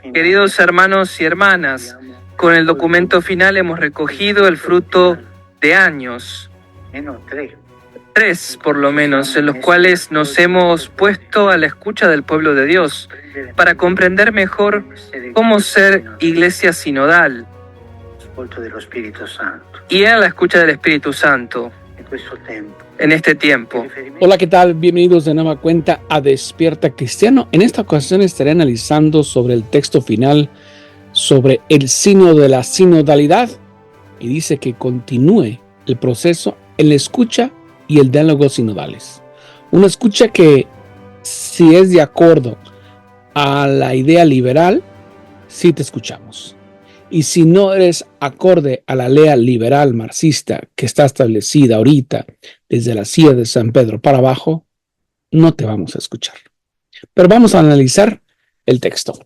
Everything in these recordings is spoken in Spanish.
Queridos hermanos y hermanas, con el documento final hemos recogido el fruto de años, 3 por lo menos, en los cuales nos hemos puesto a la escucha del pueblo de Dios para comprender mejor cómo ser iglesia sinodal y a la escucha del Espíritu Santo en este tiempo. Hola, ¿qué tal? Bienvenidos de nueva cuenta a Despierta Cristiano. En esta ocasión estaré analizando sobre el texto final, sobre el sínodo de la sinodalidad, y dice que continúe el proceso en la escucha y el diálogo sinodales. Una escucha que, si es de acuerdo a la idea liberal, sí te escuchamos. Y si no eres acorde a la ley liberal marxista que está establecida ahorita desde la silla de San Pedro para abajo, no te vamos a escuchar. Pero vamos a analizar el texto.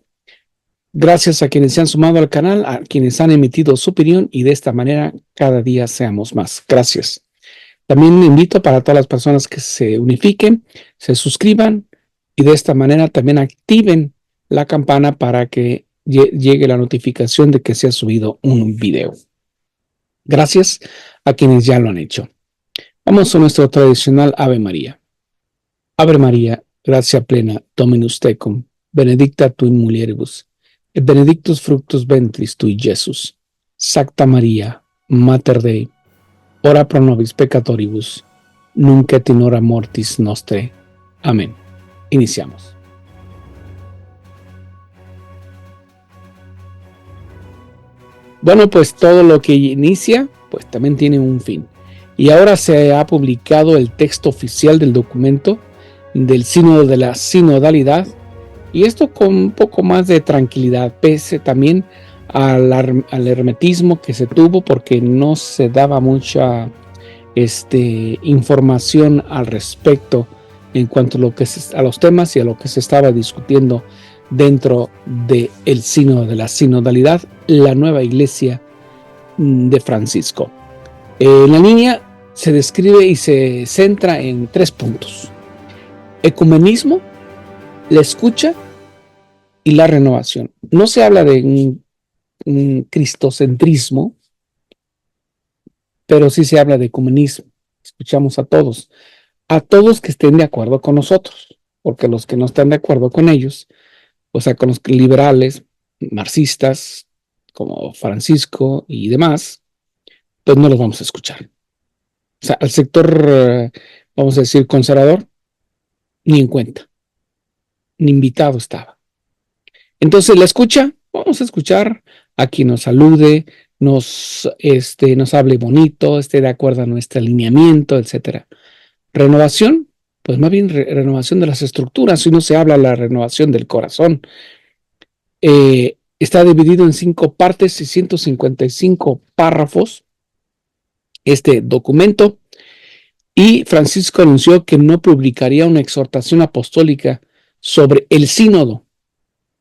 Gracias a quienes se han sumado al canal, a quienes han emitido su opinión, y de esta manera cada día seamos más. Gracias. También invito para todas las personas que se unifiquen, se suscriban y de esta manera también activen la campana para que llegue la notificación de que se ha subido un video. Gracias a quienes ya lo han hecho. Vamos a nuestro tradicional Ave María. Ave María, gracia plena, Dominus tecum, benedicta tu in mulieribus, et benedictus fructus ventris tui, Iesus. Sancta Maria, Mater Dei, ora pro nobis peccatoribus, nunc et in hora mortis nostrae. Amén. Iniciamos. Bueno, pues todo lo que inicia, pues también tiene un fin. Y ahora se ha publicado el texto oficial del documento del sínodo de la sinodalidad, y esto con un poco más de tranquilidad, pese también al hermetismo que se tuvo, porque no se daba mucha información al respecto en cuanto a los temas y a lo que se estaba discutiendo dentro del sínodo de la sinodalidad, la nueva iglesia de Francisco. La línea se describe y se centra en 3 puntos: ecumenismo, la escucha y la renovación. No se habla de un cristocentrismo, pero sí se habla de ecumenismo. Escuchamos a todos que estén de acuerdo con nosotros, porque los que no están de acuerdo con ellos, o sea, con los liberales, marxistas, como Francisco y demás, pues no los vamos a escuchar. O sea, al sector, vamos a decir, conservador, ni en cuenta, ni invitado estaba. Entonces, la escucha, vamos a escuchar a quien nos salude, nos hable bonito, esté de acuerdo a nuestro alineamiento, etcétera. Renovación, pues más bien renovación de las estructuras. Si no se habla de la renovación del corazón, está dividido en 5 partes y 155 párrafos este documento, y Francisco anunció que no publicaría una exhortación apostólica sobre el sínodo.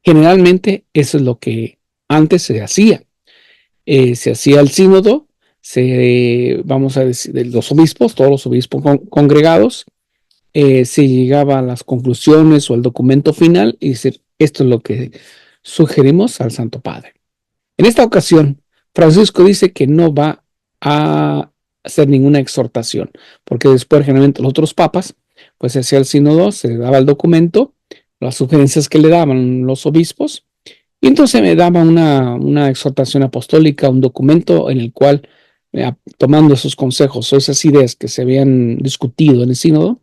Generalmente eso es lo que antes se hacía. Se hacía el sínodo, vamos a decir, de los obispos, todos los obispos congregados, se llegaba a las conclusiones o al documento final y decir, esto es lo que sugerimos al Santo Padre. En esta ocasión, Francisco dice que no va a hacer ninguna exhortación, porque después generalmente los otros papas, pues se hacía el sínodo, se daba el documento, las sugerencias que le daban los obispos, y entonces me daba una exhortación apostólica, un documento en el cual, tomando esos consejos o esas ideas que se habían discutido en el sínodo,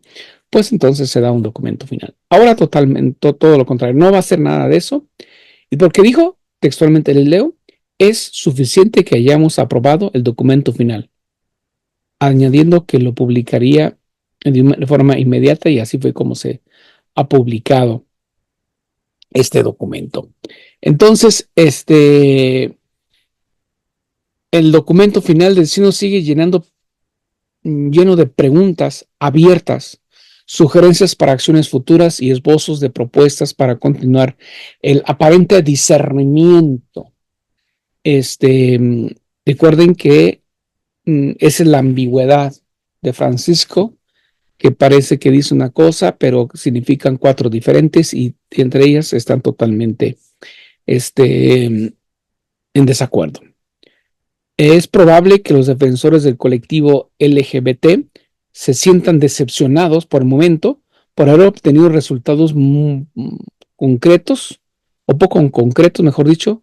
pues entonces se da un documento final. Ahora totalmente todo lo contrario, no va a hacer nada de eso, y porque dijo, textualmente les leo, es suficiente que hayamos aprobado el documento final, añadiendo que lo publicaría de forma inmediata, y así fue como se ha publicado este documento. Entonces, el documento final del sínodo sigue lleno de preguntas abiertas, sugerencias para acciones futuras y esbozos de propuestas para continuar el aparente discernimiento. Recuerden que esa es la ambigüedad de Francisco, que parece que dice una cosa, pero significan 4 diferentes, y entre ellas están totalmente en desacuerdo. Es probable que los defensores del colectivo LGBT se sientan decepcionados por el momento por haber obtenido resultados concretos, o poco concretos, mejor dicho,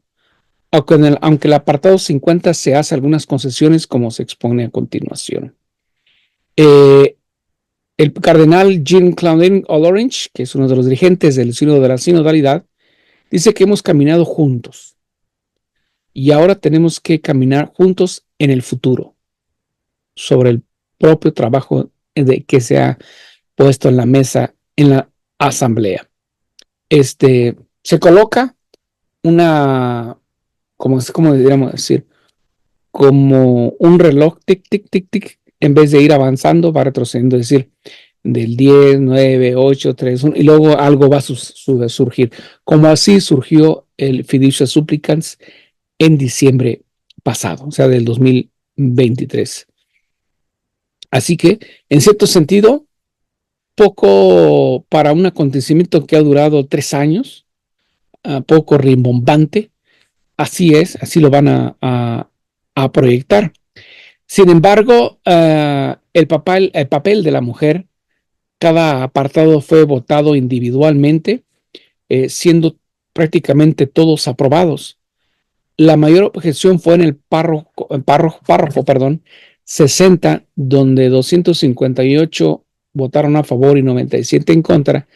aunque el apartado 50 se hace algunas concesiones como se expone a continuación. El cardenal Jean-Claude Olorinch, que es uno de los dirigentes del Sínodo de la Sinodalidad, dice que hemos caminado juntos y ahora tenemos que caminar juntos en el futuro sobre el propio trabajo que se ha puesto en la mesa en la asamblea. Se coloca una, como deberíamos decir, como un reloj, tic, tic, tic, tic, en vez de ir avanzando, va retrocediendo, es decir, del 10, 9, 8, 3, 1, y luego algo va a surgir. Como así surgió el Fiducia Supplicans en diciembre pasado, o sea, del 2023. Así que, en cierto sentido, poco para un acontecimiento que ha durado 3 años, poco rimbombante, así es, así lo van a proyectar. Sin embargo, el papel de la mujer, cada apartado fue votado individualmente, siendo prácticamente todos aprobados. La mayor objeción fue en el párrafo 60, donde 258 votaron a favor y 97 en contra,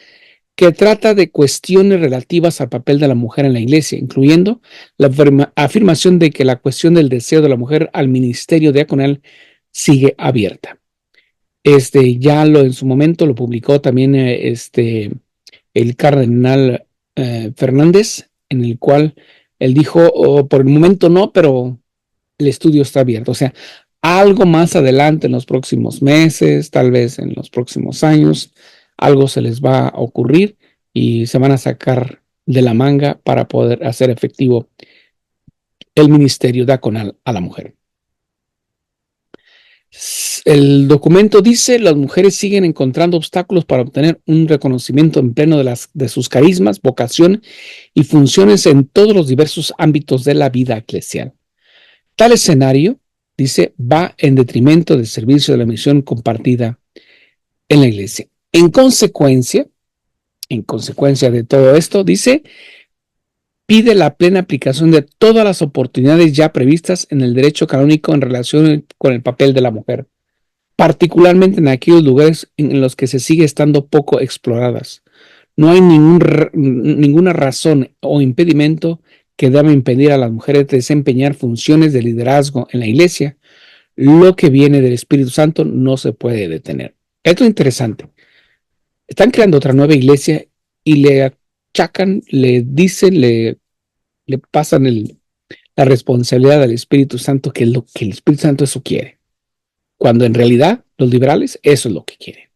que trata de cuestiones relativas al papel de la mujer en la iglesia, incluyendo la afirmación de que la cuestión del deseo de la mujer al ministerio diaconal sigue abierta. Ya en su momento lo publicó también el cardenal Fernández, en el cual él dijo, por el momento no, pero el estudio está abierto. O sea, algo más adelante en los próximos meses, tal vez en los próximos años, algo se les va a ocurrir y se van a sacar de la manga para poder hacer efectivo el ministerio diaconal a la mujer. El documento dice: las mujeres siguen encontrando obstáculos para obtener un reconocimiento en pleno de sus carismas, vocación y funciones en todos los diversos ámbitos de la vida eclesial. Tal escenario, dice, va en detrimento del servicio de la misión compartida en la iglesia. En consecuencia de todo esto, dice, pide la plena aplicación de todas las oportunidades ya previstas en el derecho canónico en relación con el papel de la mujer, particularmente en aquellos lugares en los que se sigue estando poco exploradas. No hay ninguna razón o impedimento que deba impedir a las mujeres desempeñar funciones de liderazgo en la iglesia. Lo que viene del Espíritu Santo no se puede detener. Esto es interesante. Están creando otra nueva iglesia y le achacan, le dicen, le pasan la responsabilidad al Espíritu Santo, que es lo que el Espíritu Santo eso quiere. Cuando en realidad los liberales eso es lo que quieren.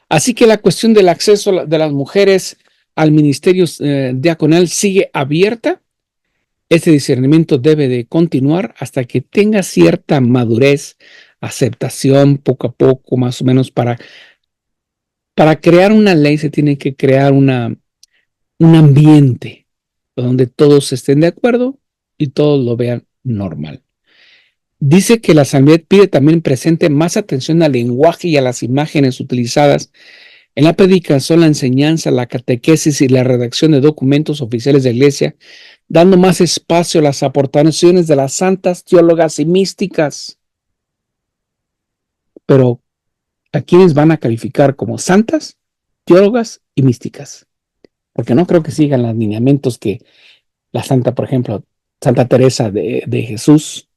Así que la cuestión del acceso de las mujeres al ministerio diaconal sigue abierta. Este discernimiento debe de continuar hasta que tenga cierta madurez, aceptación, poco a poco, más o menos. Para crear una ley se tiene que crear un ambiente donde todos estén de acuerdo y todos lo vean normal. Dice que la asamblea pide también presente más atención al lenguaje y a las imágenes utilizadas en la predicación, la enseñanza, la catequesis y la redacción de documentos oficiales de la iglesia, dando más espacio a las aportaciones de las santas, teólogas y místicas. Pero, ¿a quiénes van a calificar como santas, teólogas y místicas? Porque no creo que sigan los lineamientos que la santa, por ejemplo, Santa Teresa de Jesús,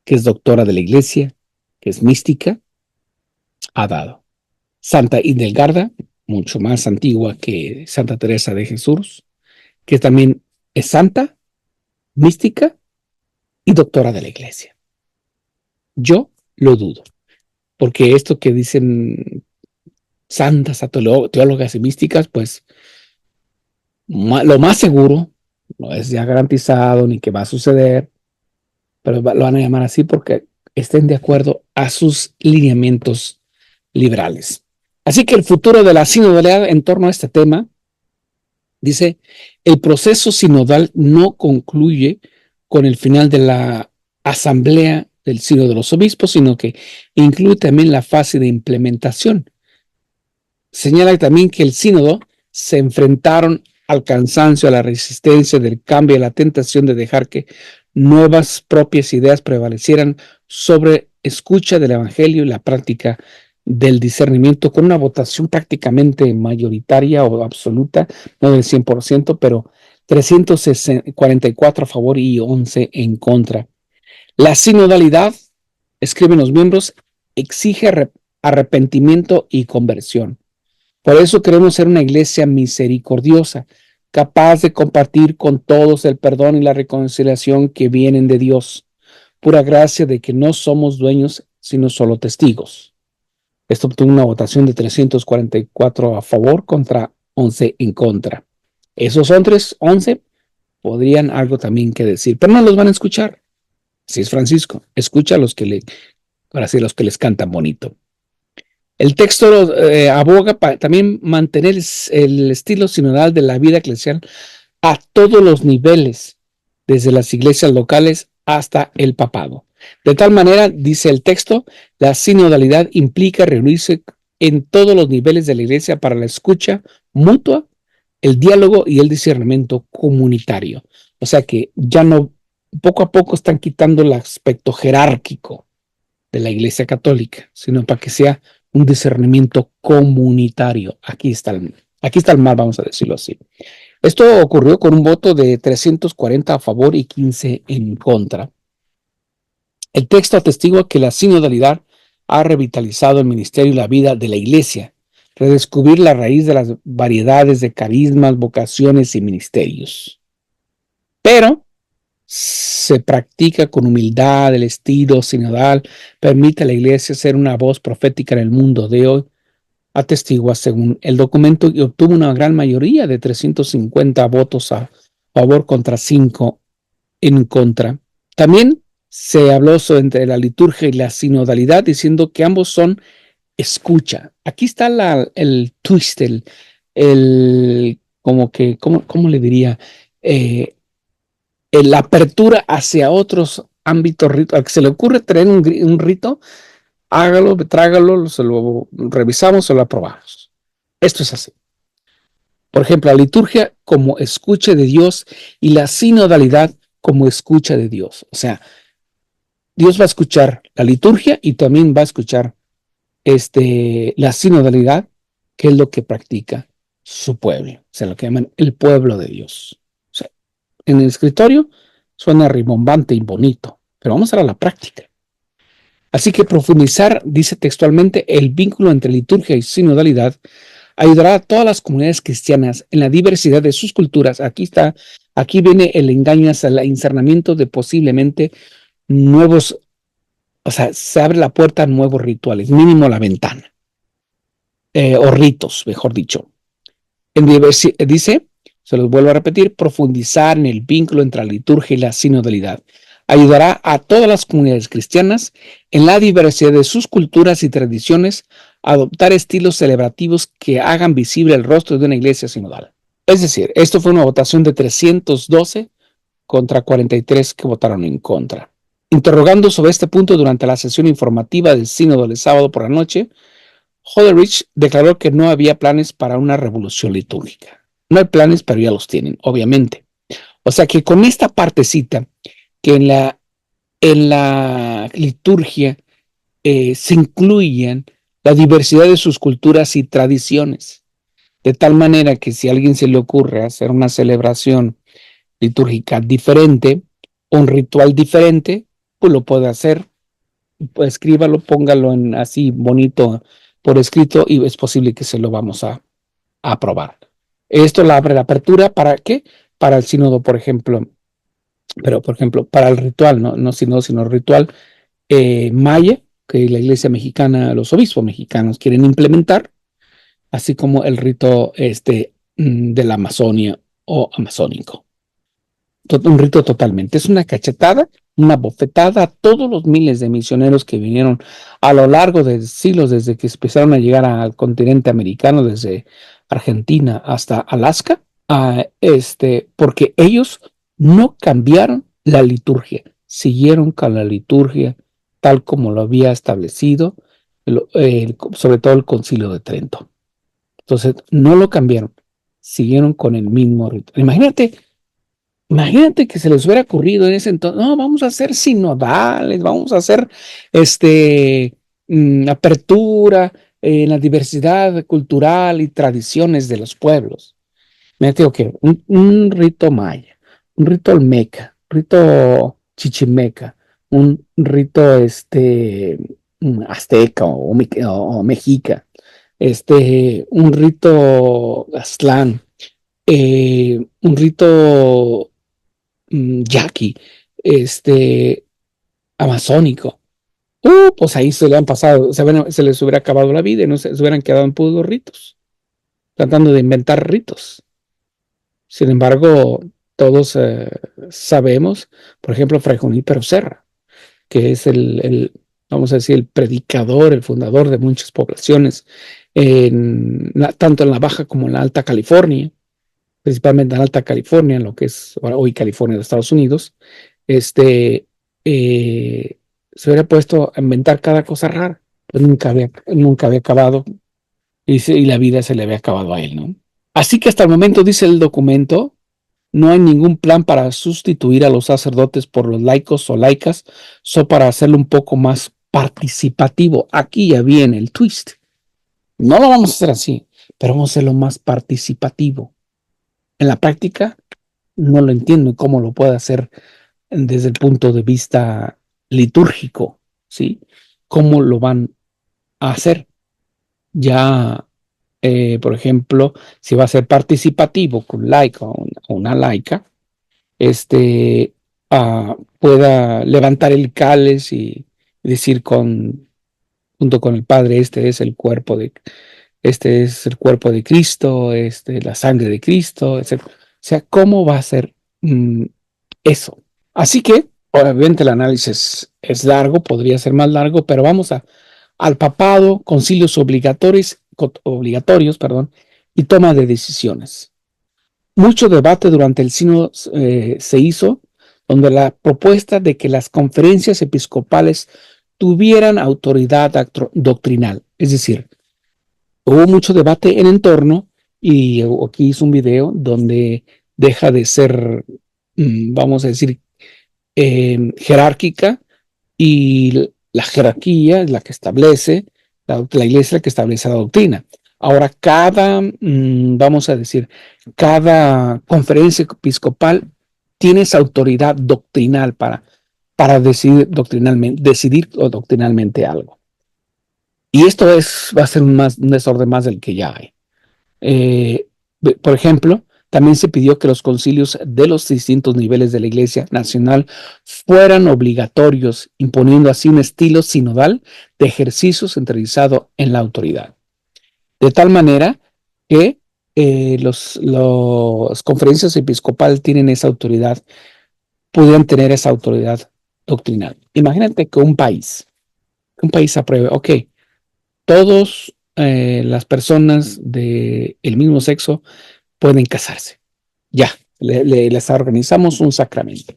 que es doctora de la iglesia, que es mística, ha dado. Santa Hildegarda, mucho más antigua que Santa Teresa de Jesús, que también es santa, mística y doctora de la iglesia. Yo lo dudo, porque esto que dicen santas, teólogas y místicas, pues lo más seguro, no es ya garantizado ni que va a suceder, pero lo van a llamar así porque estén de acuerdo a sus lineamientos liberales. Así que el futuro de la sinodalidad en torno a este tema Dice, el proceso sinodal no concluye con el final de la asamblea del sínodo de los obispos, sino que incluye también la fase de implementación. Señala también que el sínodo se enfrentaron al cansancio, a la resistencia del cambio, a la tentación de dejar que nuevas propias ideas prevalecieran sobre escucha del evangelio y la práctica del discernimiento, con una votación prácticamente mayoritaria o absoluta, no del 100%, pero 344 a favor y 11 en contra. La sinodalidad, escriben los miembros, exige arrepentimiento y conversión. Por eso queremos ser una iglesia misericordiosa, capaz de compartir con todos el perdón y la reconciliación que vienen de Dios, pura gracia de que no somos dueños, sino solo testigos. Esto obtuvo una votación de 344 a favor contra 11 en contra. Esos otros 11 podrían algo también que decir, pero no los van a escuchar. Así es, Francisco, escucha a los que ahora sí, los que les cantan bonito. El texto aboga para también mantener el estilo sinodal de la vida eclesial a todos los niveles, desde las iglesias locales hasta el papado. De tal manera, dice el texto, la sinodalidad implica reunirse en todos los niveles de la iglesia para la escucha mutua, el diálogo y el discernimiento comunitario. O sea que ya no, poco a poco están quitando el aspecto jerárquico de la iglesia católica, sino para que sea un discernimiento comunitario. Aquí está el mal, vamos a decirlo así. Esto ocurrió con un voto de 340 a favor y 15 en contra. El texto atestigua que la sinodalidad ha revitalizado el ministerio y la vida de la iglesia, redescubrir la raíz de las variedades de carismas, vocaciones y ministerios. Pero se practica con humildad, el estilo sinodal permite a la iglesia ser una voz profética en el mundo de hoy, atestigua según el documento, y obtuvo una gran mayoría de 350 votos a favor contra 5 en contra. También se habló entre la liturgia y la sinodalidad, diciendo que ambos son escucha. Aquí está el twist, ¿cómo le diría? La apertura hacia otros ámbitos, al que se le ocurre traer un rito, hágalo, trágalo, se lo revisamos, se lo aprobamos. Esto es así. Por ejemplo, la liturgia como escucha de Dios y la sinodalidad como escucha de Dios. O sea, Dios va a escuchar la liturgia y también va a escuchar la sinodalidad, que es lo que practica su pueblo. O sea, lo que llaman el pueblo de Dios. O sea, en el escritorio suena rimbombante y bonito, pero vamos a la práctica. Así que profundizar, dice textualmente, el vínculo entre liturgia y sinodalidad ayudará a todas las comunidades cristianas en la diversidad de sus culturas. Aquí viene el engaño hacia el encerramiento de posiblemente nuevos, o sea, se abre la puerta a nuevos rituales, mínimo la ventana, o ritos, mejor dicho. Dice, se los vuelvo a repetir, profundizar en el vínculo entre la liturgia y la sinodalidad ayudará a todas las comunidades cristianas en la diversidad de sus culturas y tradiciones a adoptar estilos celebrativos que hagan visible el rostro de una iglesia sinodal. Es decir, esto fue una votación de 312 contra 43 que votaron en contra. Interrogando sobre este punto durante la sesión informativa del sínodo del sábado por la noche, Hollerich declaró que no había planes para una revolución litúrgica. No hay planes, pero ya los tienen, obviamente. O sea que con esta partecita, que en la liturgia se incluyan la diversidad de sus culturas y tradiciones, de tal manera que si a alguien se le ocurre hacer una celebración litúrgica diferente, un ritual diferente, pues lo puede hacer, pues escríbalo, póngalo en así bonito por escrito y es posible que se lo vamos a aprobar. Esto le abre la apertura, ¿para qué? Para el sínodo, por ejemplo, para el ritual, no sínodo, sino ritual maya, que la iglesia mexicana, los obispos mexicanos quieren implementar, así como el rito de la Amazonia o amazónico. Un rito totalmente. Es una cachetada, una bofetada a todos los miles de misioneros que vinieron a lo largo de siglos, desde que empezaron a llegar al continente americano, desde Argentina hasta Alaska, porque ellos no cambiaron la liturgia, siguieron con la liturgia tal como lo había establecido, sobre todo el Concilio de Trento. Entonces, no lo cambiaron, siguieron con el mismo rito. Imagínate que se les hubiera ocurrido en ese entonces, no, vamos a hacer sinodales, vamos a hacer apertura en la diversidad cultural y tradiciones de los pueblos. Me digo que un rito maya, un rito olmeca, un rito chichimeca, un rito azteca o mexica, un rito aztlán, un rito yaqui, amazónico. Pues ahí se le han pasado, se les hubiera acabado la vida y no se hubieran quedado en puros ritos, tratando de inventar ritos. Sin embargo, todos sabemos, por ejemplo, Fray Junípero Serra, que es vamos a decir, el predicador, el fundador de muchas poblaciones, tanto en la Baja como en la Alta California, principalmente en la Alta California, en lo que es hoy California de Estados Unidos, se hubiera puesto a inventar cada cosa rara, pues nunca había acabado y la vida se le había acabado a él, ¿no? Así que hasta el momento, dice el documento, no hay ningún plan para sustituir a los sacerdotes por los laicos o laicas, solo para hacerlo un poco más participativo. Aquí ya viene el twist. No lo vamos a hacer así, pero vamos a hacerlo más participativo. En la práctica, no lo entiendo cómo lo puede hacer desde el punto de vista litúrgico, ¿sí? ¿Cómo lo van a hacer? Ya, por ejemplo, si va a ser participativo con laico o una laica, pueda levantar el cáliz y decir junto con el Padre, este es el cuerpo de Cristo, la sangre de Cristo, etc. O sea, ¿cómo va a ser eso? Así que, obviamente el análisis es largo, podría ser más largo, pero vamos al papado, concilios obligatorios, y toma de decisiones. Mucho debate durante el sínodo se hizo, donde la propuesta de que las conferencias episcopales tuvieran autoridad doctrinal. Es decir, hubo mucho debate en entorno y aquí hice un video donde deja de ser, vamos a decir, jerárquica, y la jerarquía es la que establece, la iglesia es la que establece la doctrina. Ahora, vamos a decir, cada conferencia episcopal tiene esa autoridad doctrinal para decidir doctrinalmente algo. Y esto va a ser un desorden más del que ya hay. Por ejemplo, también se pidió que los concilios de los distintos niveles de la Iglesia Nacional fueran obligatorios, imponiendo así un estilo sinodal de ejercicio centralizado en la autoridad. De tal manera que las conferencias episcopales tienen esa autoridad, pudieran tener esa autoridad doctrinal. Imagínate que un país apruebe, ok, todas las personas del mismo sexo pueden casarse. Ya, les organizamos un sacramento.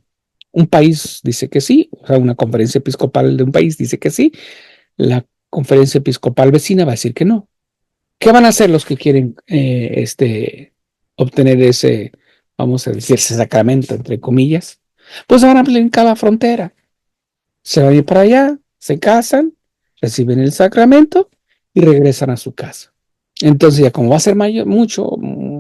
Un país dice que sí, o sea, una conferencia episcopal de un país dice que sí, la conferencia episcopal vecina va a decir que no. ¿Qué van a hacer los que quieren obtener ese, vamos a decir, ese sacramento, entre comillas? Pues van a brincar la frontera. Se van a ir para allá, se casan, reciben el sacramento y regresan a su casa. Entonces, ya como va a ser mucha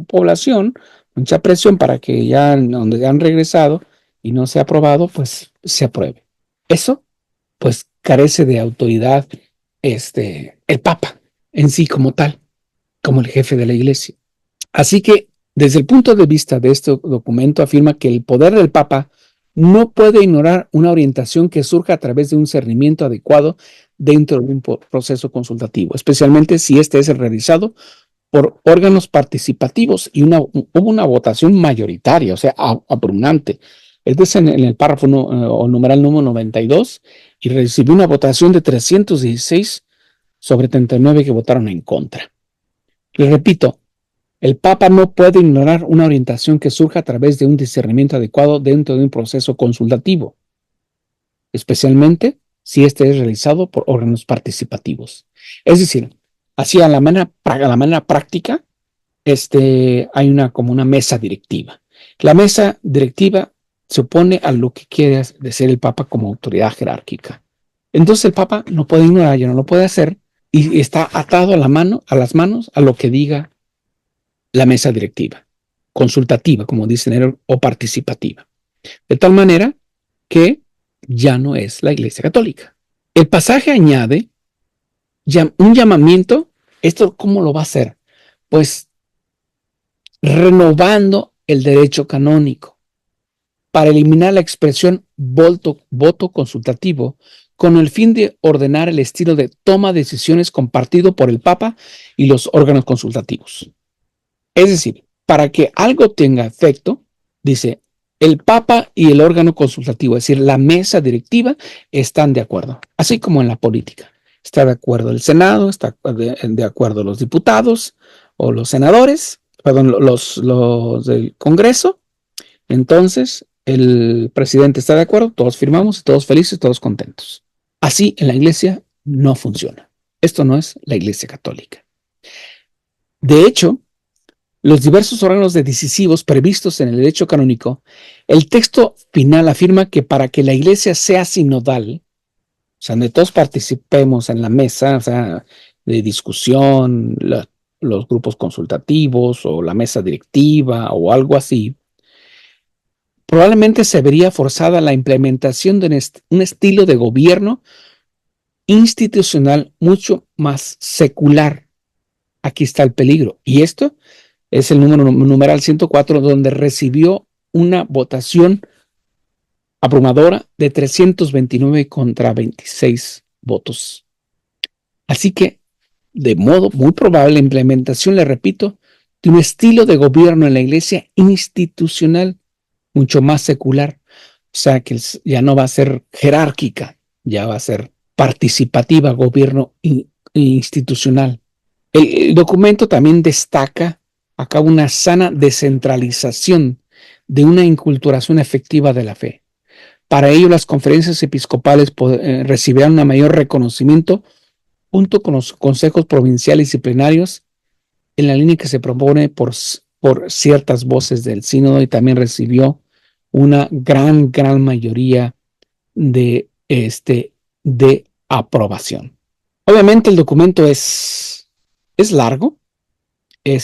población, mucha presión para que ya donde han regresado y no se ha aprobado, pues se apruebe. Eso, pues, carece de autoridad el Papa en sí como tal, como el jefe de la iglesia. Así que, desde el punto de vista de este documento, afirma que el poder del Papa no puede ignorar una orientación que surja a través de un discernimiento adecuado dentro de un proceso consultativo, especialmente si este es realizado por órganos participativos, y hubo una votación mayoritaria, o sea, abrumadora. Este es en el párrafo o numeral número 92, y recibió una votación de 316 sobre 39 que votaron en contra. Les repito, El Papa no puede ignorar una orientación que surja a través de un discernimiento adecuado dentro de un proceso consultativo, especialmente si este es realizado por órganos participativos. Es decir, así a la manera práctica, hay como una mesa directiva. La mesa directiva se opone a lo que quiere decir el Papa como autoridad jerárquica. Entonces el Papa no puede ignorar, ya no lo puede hacer, y está atado a las manos a lo que diga la mesa directiva, consultativa, como dicen, o participativa. De tal manera que ya no es la Iglesia Católica. El pasaje añade un llamamiento. ¿Esto cómo lo va a hacer? Pues renovando el derecho canónico para eliminar la expresión voto consultativo con el fin de ordenar el estilo de toma de decisiones compartido por el Papa y los órganos consultativos. Es decir, para que algo tenga efecto, dice, el Papa y el órgano consultativo, es decir, la mesa directiva, están de acuerdo, así como en la política. Está de acuerdo el Senado, está de acuerdo los diputados o los senadores, los del Congreso. Entonces, el presidente está de acuerdo, todos firmamos, todos felices, todos contentos. Así en la Iglesia no funciona. Esto no es la Iglesia Católica. De hecho, los diversos órganos decisivos previstos en el derecho canónico, el texto final afirma que para que la Iglesia sea sinodal, o sea, donde todos participemos en la mesa, o sea, de discusión, los grupos consultativos o la mesa directiva o algo así, probablemente se vería forzada la implementación de un estilo de gobierno institucional mucho más secular. Aquí está el peligro. Y esto es el numeral 104, donde recibió una votación abrumadora de 329 contra 26 votos. Así que, de modo muy probable, la implementación, le repito, de un estilo de gobierno en la Iglesia institucional mucho más secular. O sea, que ya no va a ser jerárquica, ya va a ser participativa, gobierno institucional. El documento también destaca acá una sana descentralización de una inculturación efectiva de la fe. Para ello, las conferencias episcopales recibirán un mayor reconocimiento junto con los consejos provinciales y plenarios en la línea que se propone por ciertas voces del sínodo, y también recibió una gran mayoría de aprobación. Obviamente el documento es largo, y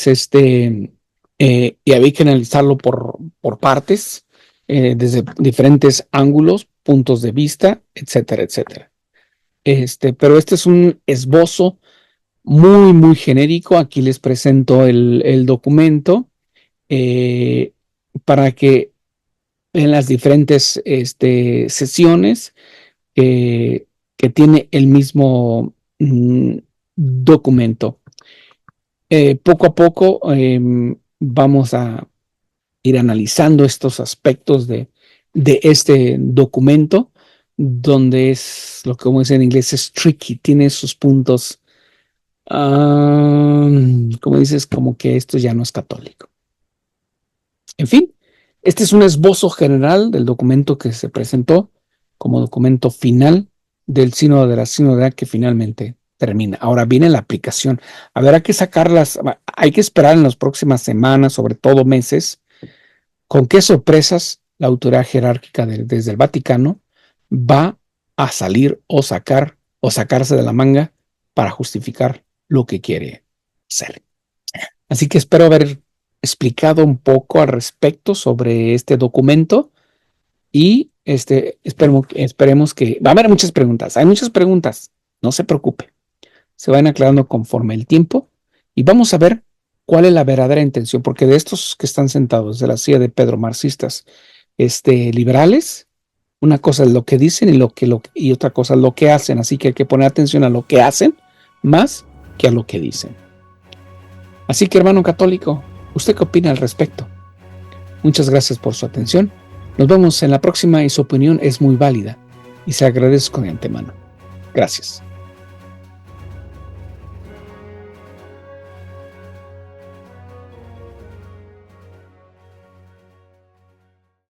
había que analizarlo por partes, desde diferentes ángulos, puntos de vista, etcétera, etcétera. Pero este es un esbozo muy genérico. Aquí les presento el documento para que en las diferentes sesiones que tiene el mismo documento. Poco a poco vamos a ir analizando estos aspectos de este documento, donde es lo que como dicen en inglés, es tricky, tiene sus puntos, como dices, como que esto ya no es católico. En fin, este es un esbozo general del documento que se presentó como documento final del sínodo de la sinodalidad, que finalmente termina. Ahora viene la aplicación. Habrá que sacarlas, hay que esperar en las próximas semanas, sobre todo meses, con qué sorpresas la autoridad jerárquica desde el Vaticano va a salir o sacarse de la manga para justificar lo que quiere hacer. Así que espero haber explicado un poco al respecto sobre este documento, y esperemos que va a haber muchas preguntas. Hay muchas preguntas, no se preocupe. Se van aclarando conforme el tiempo, y vamos a ver cuál es la verdadera intención, porque de estos que están sentados de la silla de Pedro, marxistas, liberales, una cosa es lo que dicen y otra cosa es lo que hacen. Así que hay que poner atención a lo que hacen más que a lo que dicen. Así que, hermano católico, ¿usted qué opina al respecto? Muchas gracias por su atención. Nos vemos en la próxima, y su opinión es muy válida y se agradece de antemano. Gracias.